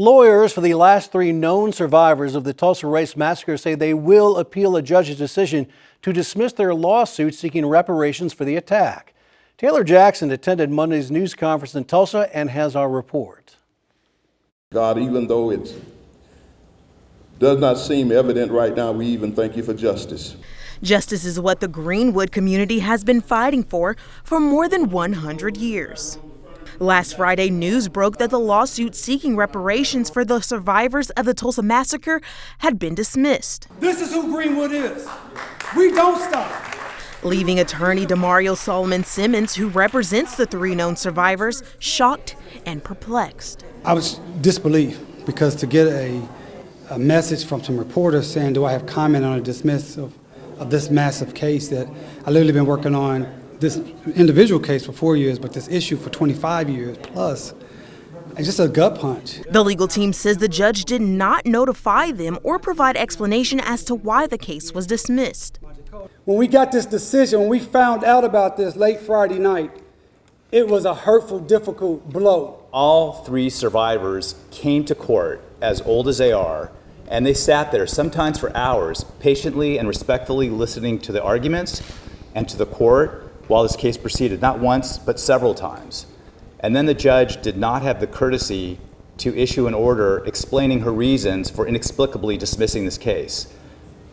Lawyers for the last three known survivors of the Tulsa Race Massacre say they will appeal a judge's decision to dismiss their lawsuit seeking reparations for the attack. Taylor Jackson attended Monday's news conference in Tulsa and has our report. God, even though it does not seem evident right now, we even thank you for justice. Justice is what the Greenwood community has been fighting for more than 100 years. Last Friday, news broke that the lawsuit seeking reparations for the survivors of the Tulsa Massacre had been dismissed. This is who Greenwood is. We don't stop. Leaving attorney Demario Solomon Simmons, who represents the three known survivors, shocked and perplexed. I was disbelief because to get a message from some reporters saying, do I have comment on a dismissal of this massive case that I literally been working on this individual case for 4 years, but this issue for 25 years plus. It's just a gut punch. The legal team says the judge did not notify them or provide explanation as to why the case was dismissed. When we got this decision, when we found out about this late Friday night, it was a hurtful, difficult blow. All three survivors came to court, as old as they are, and they sat there, sometimes for hours, patiently and respectfully listening to the arguments and to the court while this case proceeded, not once, but several times. And then the judge did not have the courtesy to issue an order explaining her reasons for inexplicably dismissing this case.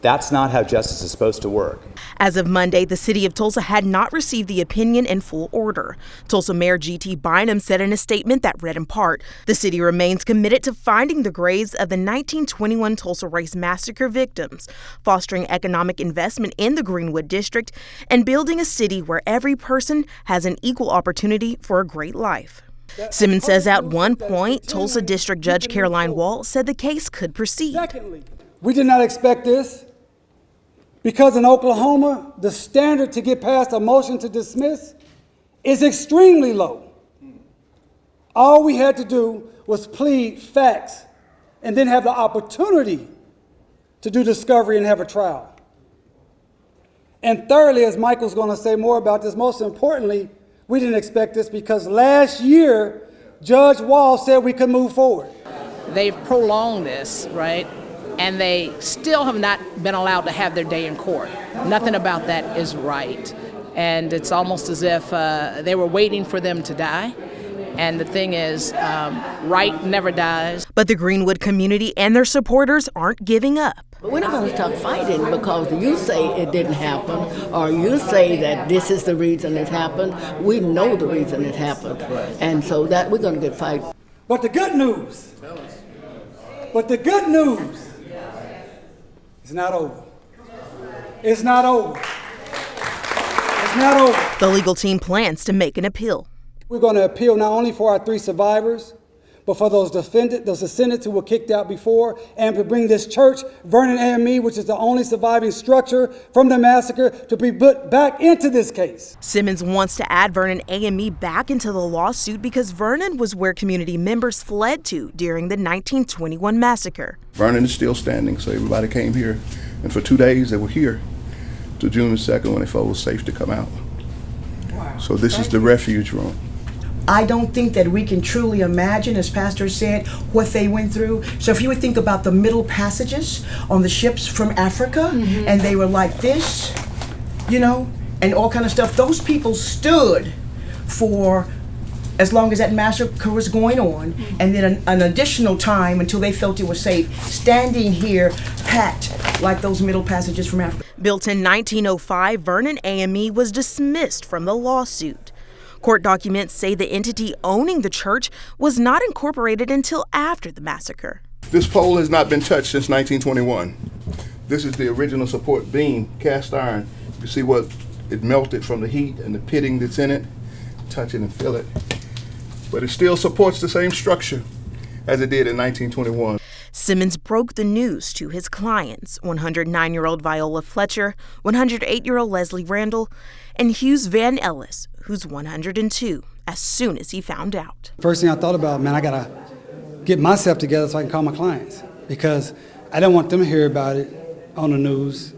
That's not how justice is supposed to work. As of Monday, the city of Tulsa had not received the opinion in full order. Tulsa Mayor G.T. Bynum said in a statement that read in part, the city remains committed to finding the graves of the 1921 Tulsa Race Massacre victims, fostering economic investment in the Greenwood District, and building a city where every person has an equal opportunity for a great life. Simmons says at one point, Tulsa District Judge Caroline Wall said the case could proceed. Secondly, we did not expect this. Because in Oklahoma, the standard to get past a motion to dismiss is extremely low. All we had to do was plead facts and then have the opportunity to do discovery and have a trial. And thirdly, as Michael's going to say more about this, most importantly, we didn't expect this because last year, Judge Wall said we could move forward. They've prolonged this, right? And they still have not been allowed to have their day in court. Nothing about that is right. And it's almost as if they were waiting for them to die. And the thing is, right never dies. But the Greenwood community and their supporters aren't giving up. But we're not going to stop fighting because you say it didn't happen or you say that this is the reason it happened. We know the reason it happened. And so that we're going to get fight. But the good news, it's not over. It's not over. It's not over. The legal team plans to make an appeal. We're going to appeal not only for our three survivors, but for those descendants who were kicked out before, and to bring this church, Vernon AME, which is the only surviving structure from the massacre, to be put back into this case. Simmons wants to add Vernon AME back into the lawsuit because Vernon was where community members fled to during the 1921 massacre. Vernon is still standing, so everybody came here, and for 2 days they were here till June the 2nd when they felt it was safe to come out. Wow. So this is the refuge room. I don't think that we can truly imagine, as Pastor said, what they went through. So if you would think about the middle passages on the ships from Africa, and they were like this, you know, and all kind of stuff. Those people stood for as long as that massacre was going on, and then an additional time until they felt it was safe, standing here packed like those middle passages from Africa. Built in 1905, Vernon AME was dismissed from the lawsuit. Court documents say the entity owning the church was not incorporated until after the massacre. This pole has not been touched since 1921. This is the original support beam, cast iron. You see what it melted from the heat and the pitting that's in it. Touch it and feel it. But it still supports the same structure as it did in 1921. Simmons broke the news to his clients, 109-year-old Viola Fletcher, 108-year-old Leslie Randall, and Hughes Van Ellis, who's 102, as soon as he found out. First thing I thought about, man, I got to get myself together so I can call my clients because I don't want them to hear about it on the news.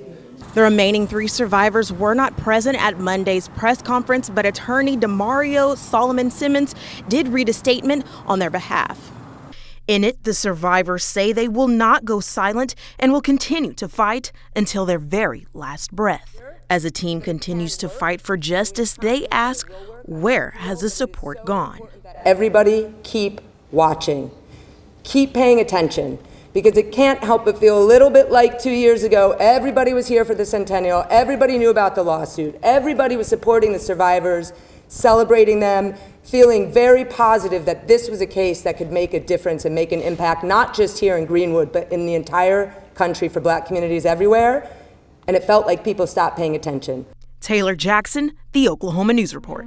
The remaining three survivors were not present at Monday's press conference, but attorney Demario Solomon Simmons did read a statement on their behalf. In it, the survivors say they will not go silent and will continue to fight until their very last breath. As a team continues to fight for justice, they ask, where has the support gone? Everybody keep watching. Keep paying attention, because it can't help but feel a little bit like 2 years ago. Everybody was here for the centennial. Everybody knew about the lawsuit. Everybody was supporting the survivors, celebrating them, feeling very positive that this was a case that could make a difference and make an impact, not just here in Greenwood, but in the entire country for Black communities everywhere. And it felt like people stopped paying attention. Taylor Jackson, The Oklahoma News Report.